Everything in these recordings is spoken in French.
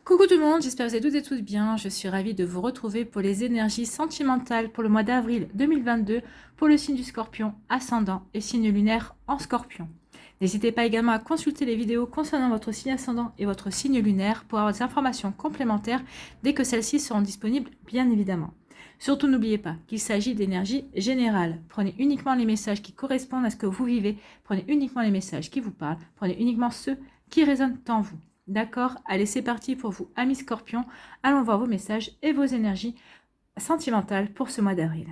Coucou tout le monde, j'espère que vous allez toutes et tous bien. Je suis ravie de vous retrouver pour les énergies sentimentales pour le mois d'avril 2022 pour le signe du Scorpion ascendant et signe lunaire en Scorpion. N'hésitez pas également à consulter les vidéos concernant votre signe ascendant et votre signe lunaire pour avoir des informations complémentaires dès que celles-ci seront disponibles, bien évidemment. Surtout n'oubliez pas qu'il s'agit d'énergie générale. Prenez uniquement les messages qui correspondent à ce que vous vivez, prenez uniquement les messages qui vous parlent, prenez uniquement ceux qui résonnent en vous. D'accord? Allez, c'est parti pour vous, amis Scorpions. Allons voir vos messages et vos énergies sentimentales pour ce mois d'avril.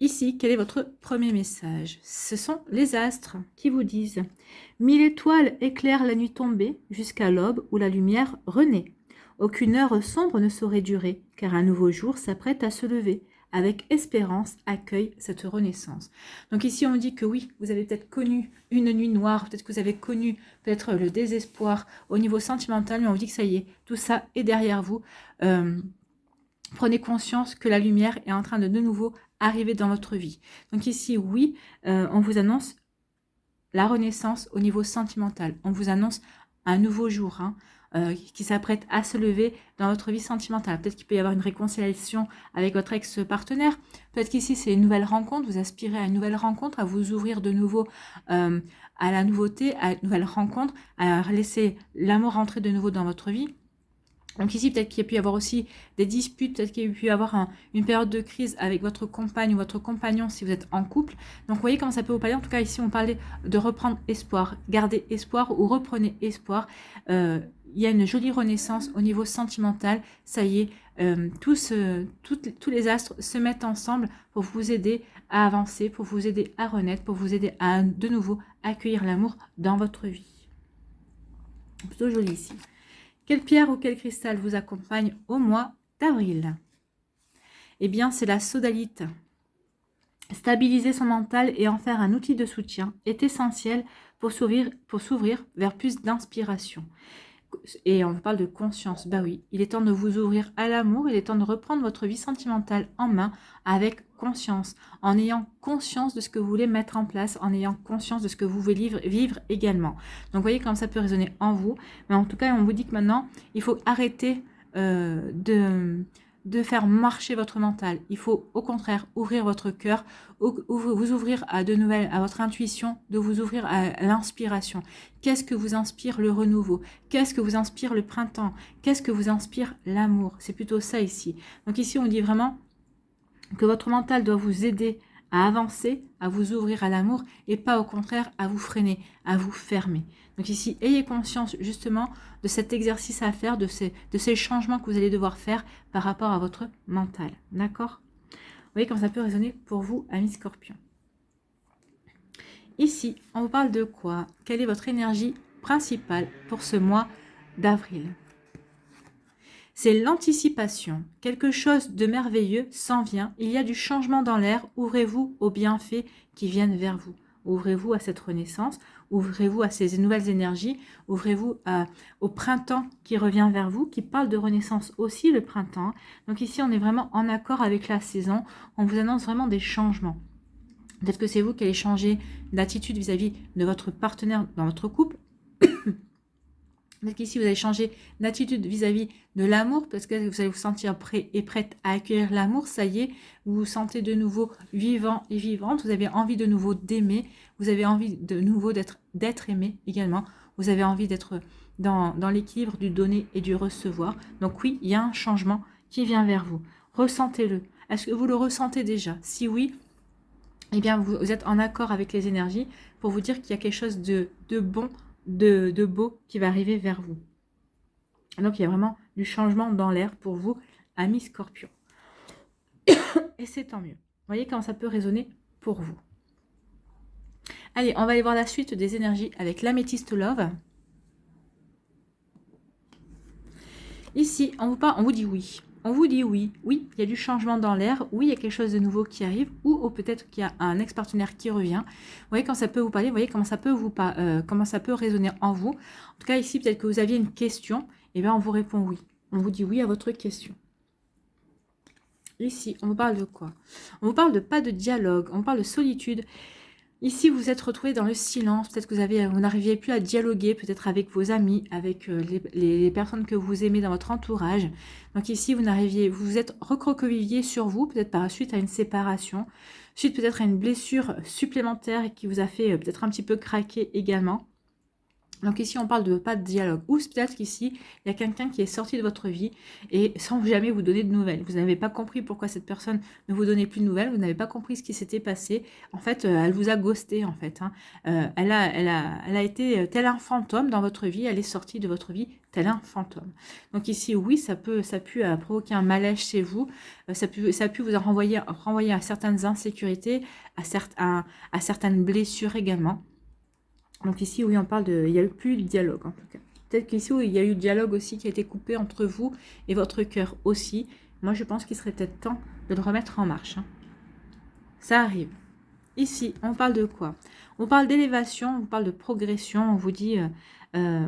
Ici, quel est votre premier message? Ce sont les astres qui vous disent « 1000 étoiles éclairent la nuit tombée jusqu'à l'aube où la lumière renaît. Aucune heure sombre ne saurait durer, car un nouveau jour s'apprête à se lever. Avec espérance, accueille cette renaissance. » Donc ici, on dit que oui, vous avez peut-être connu une nuit noire, peut-être que vous avez connu peut-être le désespoir au niveau sentimental, mais on vous dit que ça y est, tout ça est derrière vous. Prenez conscience que la lumière est en train de nouveau arriver dans votre vie. Donc ici, oui, on vous annonce la renaissance au niveau sentimental. On vous annonce un nouveau jour, qui s'apprête à se lever dans votre vie sentimentale. Peut-être qu'il peut y avoir une réconciliation avec votre ex-partenaire. Peut-être qu'ici, c'est une nouvelle rencontre. Vous aspirez à une nouvelle rencontre, à vous ouvrir de nouveau à la nouveauté, à une nouvelle rencontre, à laisser l'amour rentrer de nouveau dans votre vie. Donc ici, peut-être qu'il y a pu y avoir aussi des disputes, peut-être qu'il y a pu y avoir une période de crise avec votre compagne ou votre compagnon si vous êtes en couple. Donc vous voyez comment ça peut vous parler. En tout cas, ici, on parlait de reprendre espoir, garder espoir ou reprenez espoir. Il y a une jolie renaissance au niveau sentimental. Ça y est, tous les astres se mettent ensemble pour vous aider à avancer, pour vous aider à renaître, pour vous aider à de nouveau accueillir l'amour dans votre vie. Plutôt joli ici. Quelle pierre ou quel cristal vous accompagne au mois d'avril? Eh bien, c'est la sodalite. Stabiliser son mental et en faire un outil de soutien est essentiel pour s'ouvrir vers plus d'inspiration. Et on parle de conscience. Bah oui, il est temps de vous ouvrir à l'amour, il est temps de reprendre votre vie sentimentale en main avec conscience, en ayant conscience de ce que vous voulez mettre en place, en ayant conscience de ce que vous voulez vivre également. Donc vous voyez comme ça peut résonner en vous, mais en tout cas on vous dit que maintenant il faut arrêter de faire marcher votre mental. Il faut au contraire ouvrir votre cœur, vous ouvrir à à votre intuition, de vous ouvrir à l'inspiration. Qu'est-ce que vous inspire le renouveau? Qu'est-ce que vous inspire le printemps? Qu'est-ce que vous inspire l'amour? C'est plutôt ça ici. Donc ici, on dit vraiment que votre mental doit vous aider à avancer, à vous ouvrir à l'amour et pas au contraire à vous freiner, à vous fermer. Donc ici, ayez conscience justement de cet exercice à faire, de ces changements que vous allez devoir faire par rapport à votre mental. D'accord? Vous voyez comment ça peut résonner pour vous, amis Scorpion. Ici, on vous parle de quoi? Quelle est votre énergie principale pour ce mois d'avril? C'est l'anticipation. Quelque chose de merveilleux s'en vient. Il y a du changement dans l'air. Ouvrez-vous aux bienfaits qui viennent vers vous. Ouvrez-vous à cette renaissance. Ouvrez-vous à ces nouvelles énergies. Ouvrez-vous au printemps qui revient vers vous, qui parle de renaissance aussi, le printemps. Donc ici, on est vraiment en accord avec la saison. On vous annonce vraiment des changements. Peut-être que c'est vous qui allez changer d'attitude vis-à-vis de votre partenaire dans votre couple. Peut-être qu'ici, vous allez changer d'attitude vis-à-vis de l'amour, parce que vous allez vous sentir prêt et prête à accueillir l'amour. Ça y est, vous vous sentez de nouveau vivant et vivante. Vous avez envie de nouveau d'aimer. Vous avez envie de nouveau d'être aimé également. Vous avez envie d'être dans l'équilibre du donner et du recevoir. Donc oui, il y a un changement qui vient vers vous. Ressentez-le. Est-ce que vous le ressentez déjà? Si oui, eh bien, vous êtes en accord avec les énergies pour vous dire qu'il y a quelque chose de bon, de beau qui va arriver vers vous. Donc, il y a vraiment du changement dans l'air pour vous, amis Scorpion. Et c'est tant mieux. Vous voyez comment ça peut résonner pour vous. Allez, on va aller voir la suite des énergies avec l'améthyste Love. Ici, on vous dit oui. On vous dit oui, oui, il y a du changement dans l'air, oui, il y a quelque chose de nouveau qui arrive, ou peut-être qu'il y a un ex-partenaire qui revient. Vous voyez quand ça peut vous parler, vous voyez comment ça peut résonner en vous. En tout cas, ici, peut-être que vous aviez une question, et bien on vous répond oui. On vous dit oui à votre question. Ici, on vous parle de quoi? On vous parle de pas de dialogue, on vous parle de solitude. Ici, vous êtes retrouvé dans le silence. Peut-être que vous n'arriviez plus à dialoguer, peut-être avec vos amis, avec les personnes que vous aimez dans votre entourage. Donc ici, vous vous êtes recroquevillé sur vous, peut-être par suite à une séparation, suite peut-être à une blessure supplémentaire qui vous a fait peut-être un petit peu craquer également. Donc ici, on parle de pas de dialogue. Ou peut-être qu'ici, il y a quelqu'un qui est sorti de votre vie et sans jamais vous donner de nouvelles. Vous n'avez pas compris pourquoi cette personne ne vous donnait plus de nouvelles. Vous n'avez pas compris ce qui s'était passé. En fait, elle vous a ghosté, en fait. Hein. Elle a été tel un fantôme dans votre vie. Elle est sortie de votre vie tel un fantôme. Donc ici, oui, ça a pu provoquer un malaise chez vous. Ça a pu vous renvoyer à certaines insécurités, à certaines blessures également. Donc ici, oui, on parle il n'y a eu plus de dialogue en tout cas. Peut-être qu'ici, oui, il y a eu le dialogue aussi qui a été coupé entre vous et votre cœur aussi. Moi, je pense qu'il serait peut-être temps de le remettre en marche. Hein. Ça arrive. Ici, on parle de quoi? On parle d'élévation, on parle de progression. On vous dit,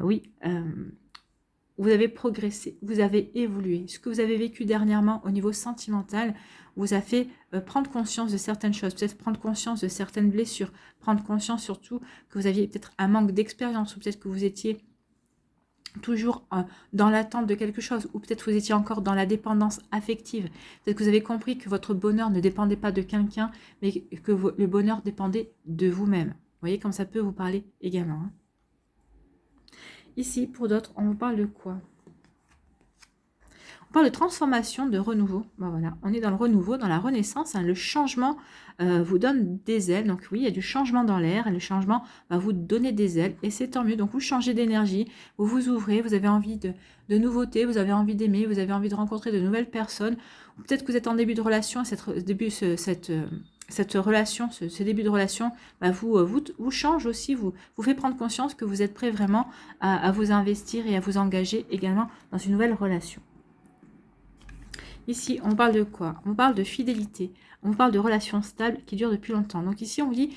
oui, vous avez progressé, vous avez évolué. Ce que vous avez vécu dernièrement au niveau sentimental vous a fait prendre conscience de certaines choses, peut-être prendre conscience de certaines blessures, prendre conscience surtout que vous aviez peut-être un manque d'expérience, ou peut-être que vous étiez toujours dans l'attente de quelque chose, ou peut-être que vous étiez encore dans la dépendance affective. Peut-être que vous avez compris que votre bonheur ne dépendait pas de quelqu'un, mais que le bonheur dépendait de vous-même. Vous voyez comme ça peut vous parler également. Hein. Ici, pour d'autres, on vous parle de quoi? On parle de transformation, de renouveau. Ben voilà, on est dans le renouveau, dans la renaissance. Hein. Le changement vous donne des ailes. Donc oui, il y a du changement dans l'air. Et le changement va vous donner des ailes. Et c'est tant mieux. Donc vous changez d'énergie. Vous vous ouvrez. Vous avez envie de nouveautés. Vous avez envie d'aimer. Vous avez envie de rencontrer de nouvelles personnes. Peut-être que vous êtes en début de relation. Cette relation, ce début de relation, bah vous change aussi, vous fait prendre conscience que vous êtes prêt vraiment à vous investir et à vous engager également dans une nouvelle relation. Ici, on parle de quoi? On parle de fidélité. On parle de relations stables qui durent depuis longtemps. Donc ici, on vous dit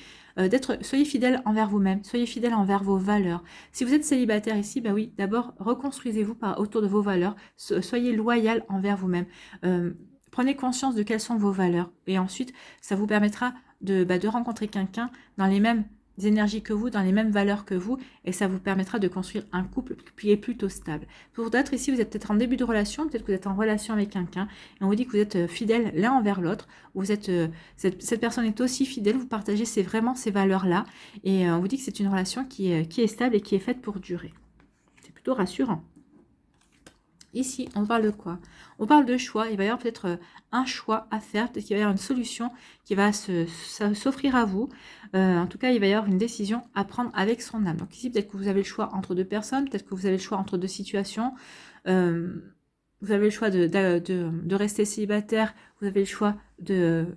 soyez fidèle envers vous-même, soyez fidèle envers vos valeurs. Si vous êtes célibataire ici, bah oui, d'abord, reconstruisez-vous autour de vos valeurs. Soyez loyal envers vous-même. Prenez conscience de quelles sont vos valeurs. Et ensuite, ça vous permettra de rencontrer quelqu'un dans les mêmes énergies que vous, dans les mêmes valeurs que vous, et ça vous permettra de construire un couple qui est plutôt stable. Pour d'autres, ici, vous êtes peut-être en début de relation, peut-être que vous êtes en relation avec quelqu'un, et on vous dit que vous êtes fidèles l'un envers l'autre, vous êtes, cette personne est aussi fidèle, vous partagez vraiment ces valeurs-là, et on vous dit que c'est une relation qui est stable et qui est faite pour durer. C'est plutôt rassurant. Ici, on parle de quoi? On parle de choix. Il va y avoir peut-être un choix à faire. Peut-être qu'il va y avoir une solution qui va s'offrir à vous. En tout cas, il va y avoir une décision à prendre avec son âme. Donc ici, peut-être que vous avez le choix entre deux personnes. Peut-être que vous avez le choix entre deux situations. Vous avez le choix de rester célibataire. Vous avez le choix de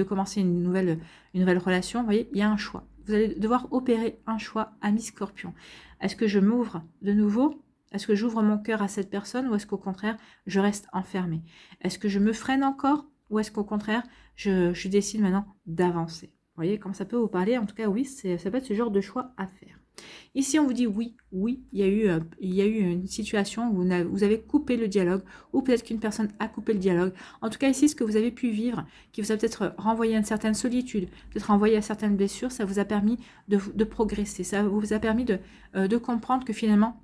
commencer une nouvelle relation. Vous voyez, il y a un choix. Vous allez devoir opérer un choix, ami Scorpion. Est-ce que je m'ouvre de nouveau? Est-ce que j'ouvre mon cœur à cette personne ou est-ce qu'au contraire, je reste enfermée? Est-ce que je me freine encore ou est-ce qu'au contraire, je décide maintenant d'avancer? Vous voyez, comme ça peut vous parler. En tout cas, oui, ça peut être ce genre de choix à faire. Ici, on vous dit oui, il y a eu une situation où vous avez coupé le dialogue ou peut-être qu'une personne a coupé le dialogue. En tout cas, ici, ce que vous avez pu vivre, qui vous a peut-être renvoyé à une certaine solitude, peut-être renvoyé à certaines blessures, ça vous a permis de progresser. Ça vous a permis de comprendre que finalement,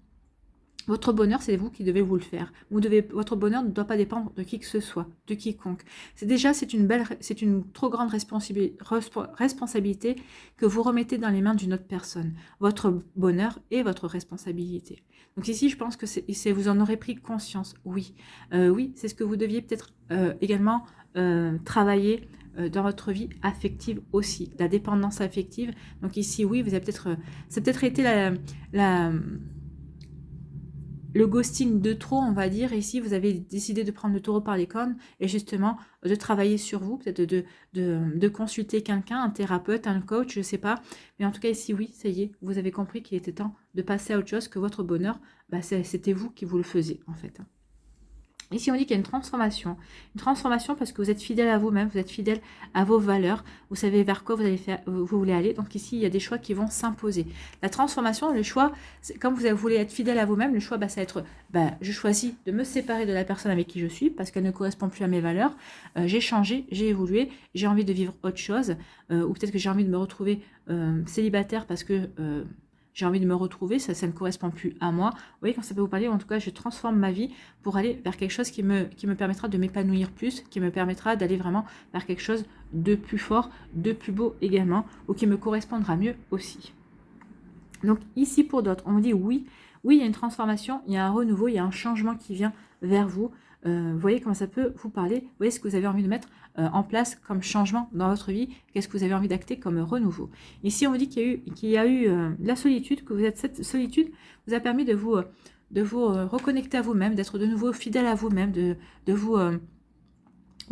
votre bonheur, c'est vous qui devez vous le faire. Votre bonheur ne doit pas dépendre de qui que ce soit, de quiconque. C'est une trop grande responsabilité que vous remettez dans les mains d'une autre personne. Votre bonheur est votre responsabilité. Donc ici, je pense que vous en aurez pris conscience. Oui, oui, c'est ce que vous deviez peut-être également travailler dans votre vie affective aussi, la dépendance affective. Donc ici, oui, vous avez ça a peut-être été le ghosting de trop, on va dire. Ici, vous avez décidé de prendre le taureau par les cornes et justement de travailler sur vous, peut-être de consulter quelqu'un, un thérapeute, un coach, je ne sais pas. Mais en tout cas, ici, oui, ça y est, vous avez compris qu'il était temps de passer à autre chose, que votre bonheur, bah, c'était vous qui vous le faisiez, en fait. Ici, on dit qu'il y a une transformation. Une transformation parce que vous êtes fidèle à vous-même, vous êtes fidèle à vos valeurs, vous savez vers quoi vous voulez aller. Donc ici, il y a des choix qui vont s'imposer. La transformation, le choix, comme vous voulez être fidèle à vous-même, le choix, ça va être, je choisis de me séparer de la personne avec qui je suis parce qu'elle ne correspond plus à mes valeurs. J'ai changé, j'ai évolué, j'ai envie de vivre autre chose. Ou peut-être que j'ai envie de me retrouver célibataire parce que... j'ai envie de me retrouver, ça ne correspond plus à moi. Vous voyez, quand ça peut vous parler, en tout cas, je transforme ma vie pour aller vers quelque chose qui me permettra de m'épanouir plus, qui me permettra d'aller vraiment vers quelque chose de plus fort, de plus beau également, ou qui me correspondra mieux aussi. Donc ici, pour d'autres, on me dit oui, il y a une transformation, il y a un renouveau, il y a un changement qui vient vers vous. Vous voyez comment ça peut vous parler, vous voyez ce que vous avez envie de mettre en place comme changement dans votre vie, qu'est-ce que vous avez envie d'acter comme renouveau. Ici, on vous dit qu'il y a eu la solitude, que cette solitude vous a permis de vous reconnecter à vous-même, d'être de nouveau fidèle à vous-même, de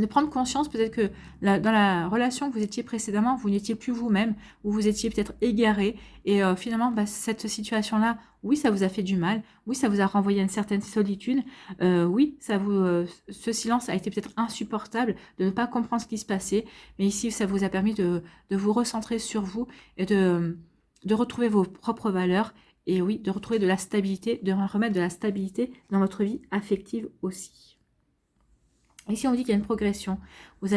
prendre conscience peut-être que dans la relation que vous étiez précédemment, vous n'étiez plus vous-même, ou vous étiez peut-être égaré, et finalement, cette situation-là, oui, ça vous a fait du mal, oui, ça vous a renvoyé à une certaine solitude, oui, ce silence a été peut-être insupportable, de ne pas comprendre ce qui se passait, mais ici, ça vous a permis de vous recentrer sur vous, et de retrouver vos propres valeurs, et oui, de retrouver de la stabilité, de remettre de la stabilité dans votre vie affective aussi. Ici, on dit qu'il y a une progression. Vous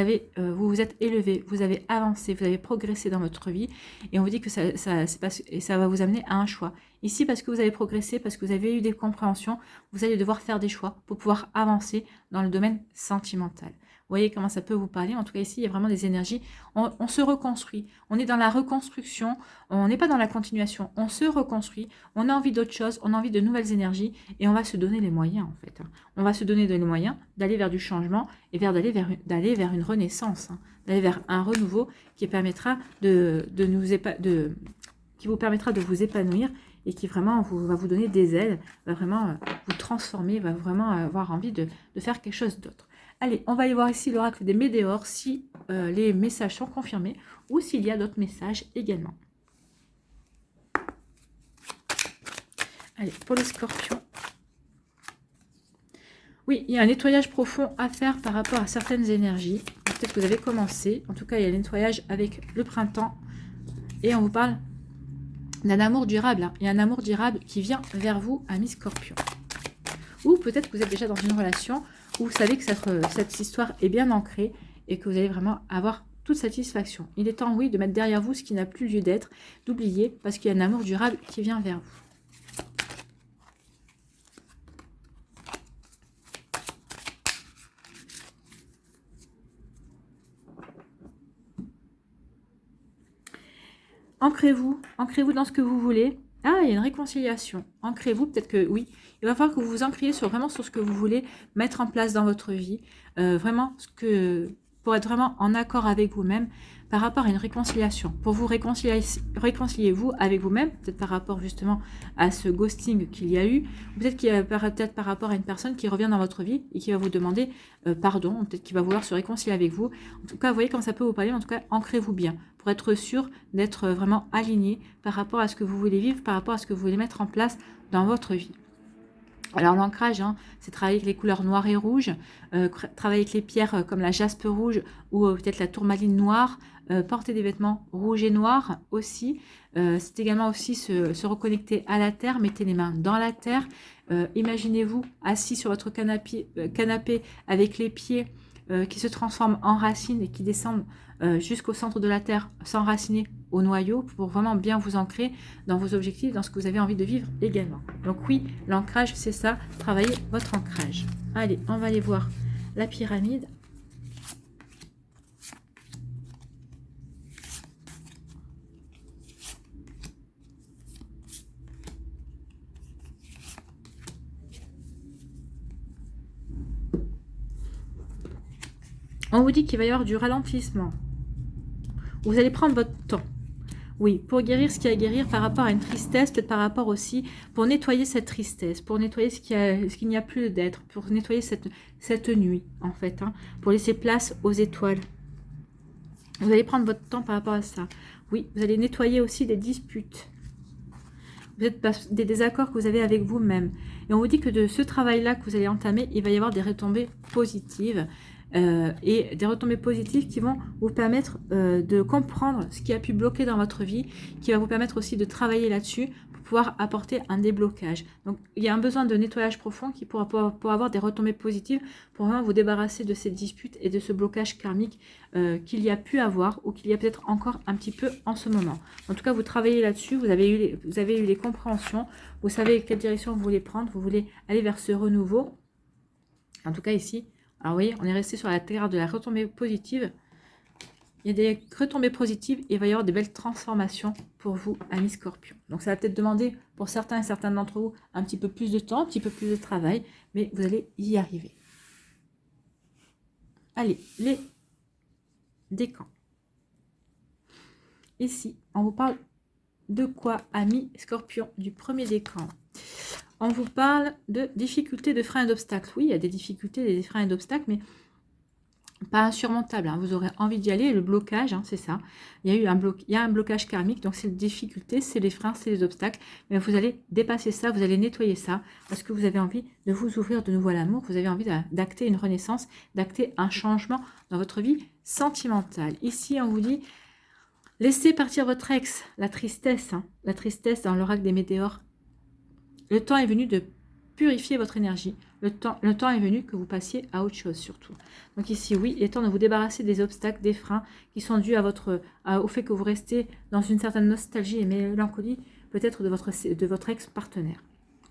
vous êtes élevé, vous avez avancé, vous avez progressé dans votre vie. Et on vous dit que ça va vous amener à un choix. Ici, parce que vous avez progressé, parce que vous avez eu des compréhensions, vous allez devoir faire des choix pour pouvoir avancer dans le domaine sentimental. Vous voyez comment ça peut vous parler. En tout cas, ici, il y a vraiment des énergies. On se reconstruit. On est dans la reconstruction. On n'est pas dans la continuation. On se reconstruit. On a envie d'autre chose. On a envie de nouvelles énergies. Et on va se donner les moyens, en fait. On va se donner les moyens d'aller vers du changement et d'aller vers une renaissance. D'aller vers un renouveau qui permettra qui vous permettra de vous épanouir et qui vraiment va vous donner des ailes, va vraiment vous transformer, va vraiment avoir envie de faire quelque chose d'autre. Allez, on va aller voir ici l'oracle des météores, si les messages sont confirmés ou s'il y a d'autres messages également. Allez, pour les scorpions. Oui, il y a un nettoyage profond à faire par rapport à certaines énergies. Peut-être que vous avez commencé. En tout cas, il y a le nettoyage avec le printemps. Et on vous parle d'un amour durable. Il y a un amour durable qui vient vers vous, amis scorpions. Ou peut-être que vous êtes déjà dans une relation où vous savez que cette histoire est bien ancrée et que vous allez vraiment avoir toute satisfaction. Il est temps, oui, de mettre derrière vous ce qui n'a plus lieu d'être, d'oublier, parce qu'il y a un amour durable qui vient vers vous. Ancrez-vous dans ce que vous voulez. Ah, il y a une réconciliation. Ancrez-vous, peut-être que oui. Il va falloir que vous vous ancriez vraiment sur ce que vous voulez mettre en place dans votre vie. Vraiment, pour être vraiment en accord avec vous-même par rapport à une réconciliation. Pour vous réconcilier vous avec vous-même, peut-être par rapport justement à ce ghosting qu'il y a eu, peut-être par rapport à une personne qui revient dans votre vie et qui va vous demander pardon, peut-être qu'il va vouloir se réconcilier avec vous. En tout cas, vous voyez comme ça peut vous parler, en tout cas, ancrez-vous bien pour être sûr d'être vraiment aligné par rapport à ce que vous voulez vivre, par rapport à ce que vous voulez mettre en place dans votre vie. Alors l'ancrage, c'est travailler avec les couleurs noires et rouges, travailler avec les pierres comme la jaspe rouge ou peut-être la tourmaline noire, porter des vêtements rouges et noirs aussi. C'est également aussi se reconnecter à la terre, mettez les mains dans la terre. Imaginez-vous assis sur votre canapé avec les pieds qui se transforment en racines et qui descendent jusqu'au centre de la terre, s'enraciner au noyau pour vraiment bien vous ancrer dans vos objectifs, dans ce que vous avez envie de vivre également. Donc oui, l'ancrage, c'est ça, travaillez votre ancrage. Allez, on va aller voir la pyramide. On vous dit qu'il va y avoir du ralentissement. Vous allez prendre votre temps. Oui, pour guérir ce qu'il y a à guérir par rapport à une tristesse, peut-être par rapport aussi, pour nettoyer cette tristesse, pour nettoyer ce qu'il n'y a plus d'être, pour nettoyer cette nuit, en fait, pour laisser place aux étoiles. Vous allez prendre votre temps par rapport à ça. Oui, vous allez nettoyer aussi des disputes. peut-être des désaccords que vous avez avec vous-même. Et on vous dit que de ce travail-là que vous allez entamer, il va y avoir des retombées positives. Et des retombées positives qui vont vous permettre de comprendre ce qui a pu bloquer dans votre vie, qui va vous permettre aussi de travailler là-dessus pour pouvoir apporter un déblocage. Donc il y a un besoin de nettoyage profond qui pourra pour avoir des retombées positives, pour vraiment vous débarrasser de ces disputes et de ce blocage karmique qu'il y a pu avoir ou qu'il y a peut-être encore un petit peu en ce moment. En tout cas, vous travaillez là-dessus, vous avez eu les compréhensions, vous savez quelle direction vous voulez prendre, vous voulez aller vers ce renouveau. En tout cas ici, alors vous voyez, on est resté sur la terre de la retombée positive. Il y a des retombées positives et il va y avoir des belles transformations pour vous, amis Scorpion. Donc ça va peut-être demander pour certains et certaines d'entre vous un petit peu plus de temps, un petit peu plus de travail, mais vous allez y arriver. Allez, les décans. Ici, on vous parle de quoi, amis Scorpion, du premier décan? On vous parle de difficultés, de freins et d'obstacles. Oui, il y a des difficultés, des freins et d'obstacles, mais pas insurmontable, hein. Vous aurez envie d'y aller. Le blocage, hein, c'est ça. Il y a un blocage karmique, donc c'est les difficultés, c'est les freins, c'est les obstacles. Mais vous allez dépasser ça, vous allez nettoyer ça, parce que vous avez envie de vous ouvrir de nouveau à l'amour. Vous avez envie d'acter une renaissance, d'acter un changement dans votre vie sentimentale. Ici, on vous dit, laissez partir votre ex, la tristesse, hein, la tristesse dans l'oracle des météores. Le temps est venu de purifier votre énergie. Le temps est venu que vous passiez à autre chose surtout. Donc ici, oui, il est temps de vous débarrasser des obstacles, des freins qui sont dus au fait que vous restez dans une certaine nostalgie et mélancolie, peut-être de votre ex-partenaire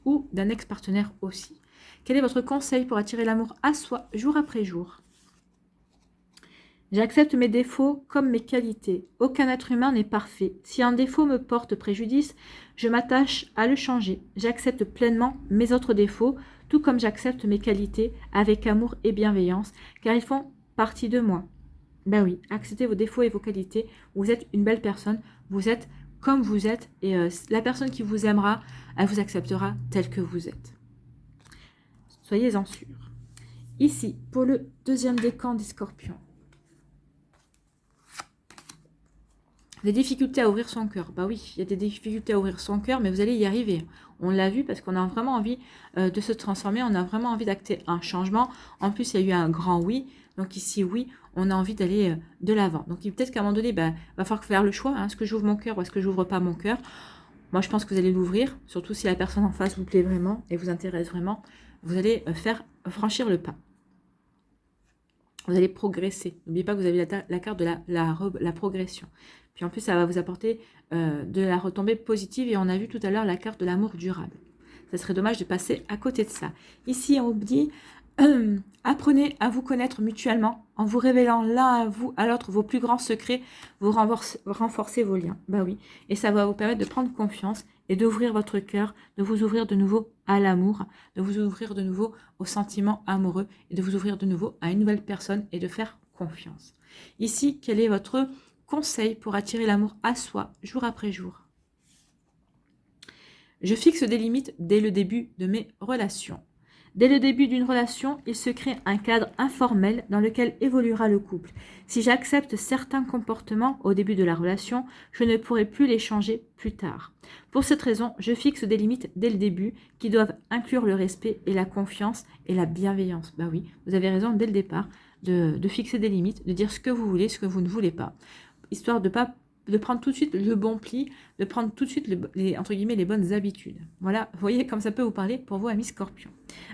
ou d'un ex-partenaire aussi. Quel est votre conseil pour attirer l'amour à soi jour après jour? J'accepte mes défauts comme mes qualités. Aucun être humain n'est parfait. Si un défaut me porte préjudice, je m'attache à le changer. J'accepte pleinement mes autres défauts, tout comme j'accepte mes qualités avec amour et bienveillance, car ils font partie de moi. Ben oui, acceptez vos défauts et vos qualités. Vous êtes une belle personne. Vous êtes comme vous êtes. Et la personne qui vous aimera, elle vous acceptera tel que vous êtes. Soyez-en sûrs. Ici, pour le deuxième décan des Scorpions. Des difficultés à ouvrir son cœur. Bah oui, il y a des difficultés à ouvrir son cœur, mais vous allez y arriver. On l'a vu parce qu'on a vraiment envie de se transformer, on a vraiment envie d'acter un changement. En plus, il y a eu un grand oui. Donc ici, oui, on a envie d'aller de l'avant. Donc peut-être qu'à un moment donné, il va falloir faire le choix. Est-ce que j'ouvre mon cœur ou est-ce que j'ouvre pas mon cœur? Moi, je pense que vous allez l'ouvrir, surtout si la personne en face vous plaît vraiment et vous intéresse vraiment. Vous allez franchir le pas. Vous allez progresser. N'oubliez pas que vous avez la carte de la progression. Puis en plus, ça va vous apporter de la retombée positive. Et on a vu tout à l'heure la carte de l'amour durable. Ça serait dommage de passer à côté de ça. Ici, on vous dit, apprenez à vous connaître mutuellement en vous révélant l'un à l'autre vos plus grands secrets. Vous renforcez vos liens. Bah oui. Et ça va vous permettre de prendre confiance et d'ouvrir votre cœur, de vous ouvrir de nouveau à l'amour, de vous ouvrir de nouveau aux sentiments amoureux et de vous ouvrir de nouveau à une nouvelle personne et de faire confiance. Ici, quel est votre conseil pour attirer l'amour à soi jour après jour? Je fixe des limites dès le début de mes relations. Dès le début d'une relation, il se crée un cadre informel dans lequel évoluera le couple. Si j'accepte certains comportements au début de la relation, je ne pourrai plus les changer plus tard. Pour cette raison, je fixe des limites dès le début qui doivent inclure le respect et la confiance et la bienveillance. Bah oui, vous avez raison dès le départ de fixer des limites, de dire ce que vous voulez, ce que vous ne voulez pas. Histoire de prendre tout de suite le bon pli, de prendre tout de suite entre guillemets les bonnes habitudes. Voilà, vous voyez comme ça peut vous parler pour vous, amis Scorpions.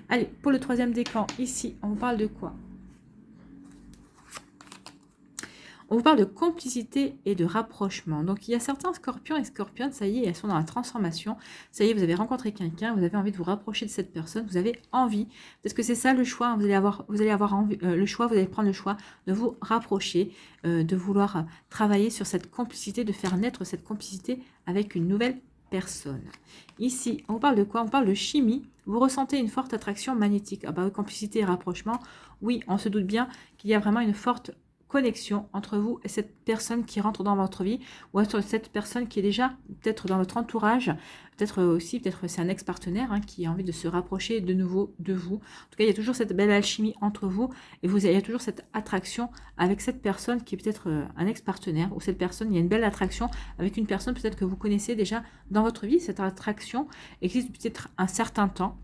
Allez, pour le troisième décan, ici, on vous parle de quoi? On vous parle de complicité et de rapprochement. Donc, il y a certains Scorpions et Scorpionnes, ça y est, elles sont dans la transformation. Ça y est, vous avez rencontré quelqu'un, vous avez envie de vous rapprocher de cette personne, vous avez envie. Parce que c'est ça le choix, vous allez avoir envie, le choix, vous allez prendre le choix de vous rapprocher, de vouloir travailler sur cette complicité, de faire naître cette complicité avec une nouvelle personne. Ici, on parle de quoi? On parle de chimie. Vous ressentez une forte attraction magnétique. Ah bah oui, complicité et rapprochement. Oui, on se doute bien qu'il y a vraiment une forte connexion entre vous et cette personne qui rentre dans votre vie, ou entre cette personne qui est déjà peut-être dans votre entourage, peut-être aussi, peut-être c'est un ex-partenaire qui a envie de se rapprocher de nouveau de vous. En tout cas, il y a toujours cette belle alchimie entre vous, et il y a toujours cette attraction avec cette personne qui est peut-être un ex-partenaire, ou cette personne, il y a une belle attraction avec une personne peut-être que vous connaissez déjà dans votre vie. Cette attraction existe peut-être un certain temps,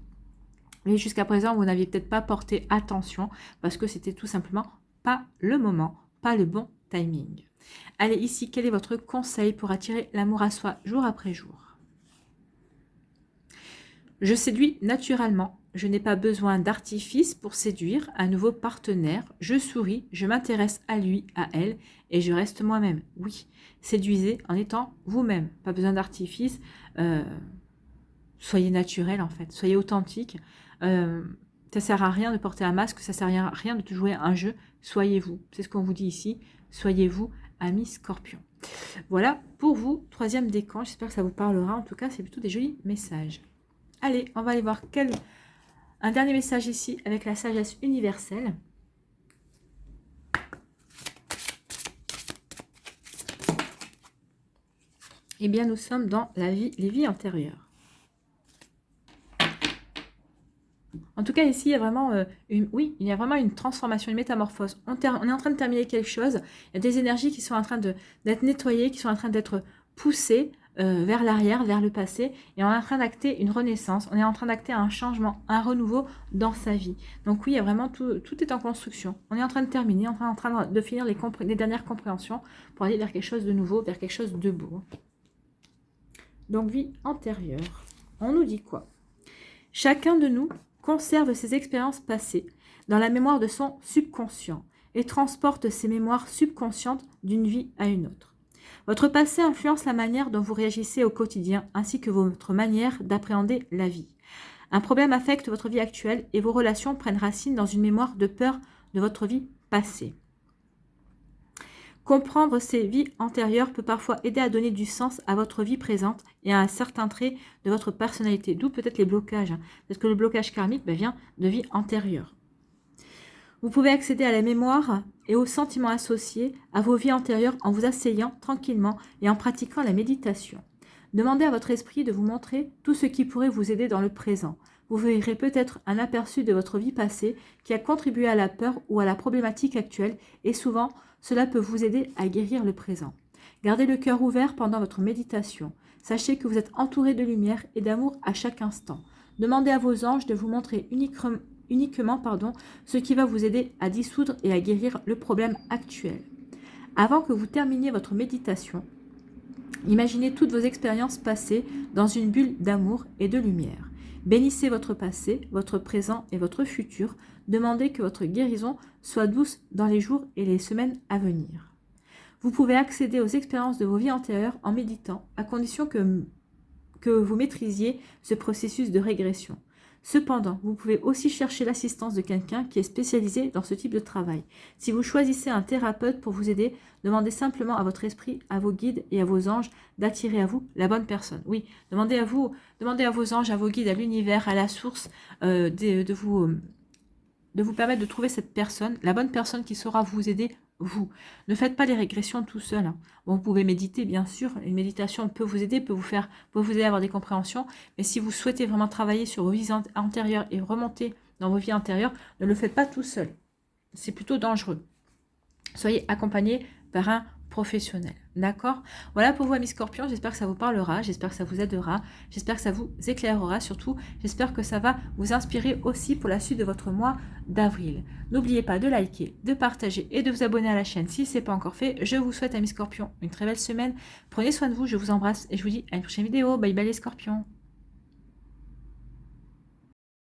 mais jusqu'à présent, vous n'aviez peut-être pas porté attention parce que c'était tout simplement pas le moment, pas le bon timing. Allez, ici, quel est votre conseil pour attirer l'amour à soi jour après jour? Je séduis naturellement. Je n'ai pas besoin d'artifice pour séduire un nouveau partenaire. Je souris, je m'intéresse à lui, à elle, et je reste moi-même. Oui, séduisez en étant vous-même. Pas besoin d'artifice. Soyez naturel en fait. Soyez authentique. Ça sert à rien de porter un masque. Ça sert à rien de jouer un jeu. Soyez vous. C'est ce qu'on vous dit ici. Soyez vous, amis Scorpion. Voilà pour vous, troisième décan. J'espère que ça vous parlera. En tout cas, c'est plutôt des jolis messages. Allez, on va aller voir un dernier message ici avec la sagesse universelle. Eh bien, nous sommes dans les vies antérieures. En tout cas, ici, il y a vraiment, il y a vraiment une transformation, une métamorphose. On est en train de terminer quelque chose. Il y a des énergies qui sont en train d'être nettoyées, qui sont en train d'être poussées vers l'arrière, vers le passé. Et on est en train d'acter une renaissance. On est en train d'acter un changement, un renouveau dans sa vie. Donc oui, il y a vraiment tout est en construction. On est en train de terminer, on est en train de finir les dernières compréhensions pour aller vers quelque chose de nouveau, vers quelque chose de beau. Donc vie antérieure. On nous dit quoi? Chacun de nous conserve ses expériences passées dans la mémoire de son subconscient et transporte ces mémoires subconscientes d'une vie à une autre. Votre passé influence la manière dont vous réagissez au quotidien ainsi que votre manière d'appréhender la vie. Un problème affecte votre vie actuelle et vos relations prennent racine dans une mémoire de peur de votre vie passée. Comprendre ces vies antérieures peut parfois aider à donner du sens à votre vie présente et à un certain trait de votre personnalité, d'où peut-être les blocages. Parce que le blocage karmique vient de vie antérieure. Vous pouvez accéder à la mémoire et aux sentiments associés à vos vies antérieures en vous asseyant tranquillement et en pratiquant la méditation. Demandez à votre esprit de vous montrer tout ce qui pourrait vous aider dans le présent. Vous verrez peut-être un aperçu de votre vie passée qui a contribué à la peur ou à la problématique actuelle et souvent, cela peut vous aider à guérir le présent. Gardez le cœur ouvert pendant votre méditation. Sachez que vous êtes entouré de lumière et d'amour à chaque instant. Demandez à vos anges de vous montrer uniquement ce qui va vous aider à dissoudre et à guérir le problème actuel. Avant que vous terminiez votre méditation, imaginez toutes vos expériences passées dans une bulle d'amour et de lumière. Bénissez votre passé, votre présent et votre futur. Demandez que votre guérison soit douce dans les jours et les semaines à venir. Vous pouvez accéder aux expériences de vos vies antérieures en méditant, à condition que vous maîtrisiez ce processus de régression. Cependant, vous pouvez aussi chercher l'assistance de quelqu'un qui est spécialisé dans ce type de travail. Si vous choisissez un thérapeute pour vous aider, demandez simplement à votre esprit, à vos guides et à vos anges d'attirer à vous la bonne personne. Oui, demandez à vos anges, à vos guides, à l'univers, à la source de vous permettre de trouver cette personne, la bonne personne qui saura vous aider, vous. Ne faites pas les régressions tout seul. Bon, vous pouvez méditer, bien sûr. Une méditation peut vous aider, peut vous aider à avoir des compréhensions. Mais si vous souhaitez vraiment travailler sur vos vies antérieures et remonter dans vos vies antérieures, ne le faites pas tout seul. C'est plutôt dangereux. Soyez accompagné par un professionnel. D'accord? Voilà pour vous, amis Scorpions. J'espère que ça vous parlera. J'espère que ça vous aidera. J'espère que ça vous éclairera surtout. J'espère que ça va vous inspirer aussi pour la suite de votre mois d'avril. N'oubliez pas de liker, de partager et de vous abonner à la chaîne si ce n'est pas encore fait. Je vous souhaite, amis Scorpions, une très belle semaine. Prenez soin de vous. Je vous embrasse et je vous dis à une prochaine vidéo. Bye bye les Scorpions.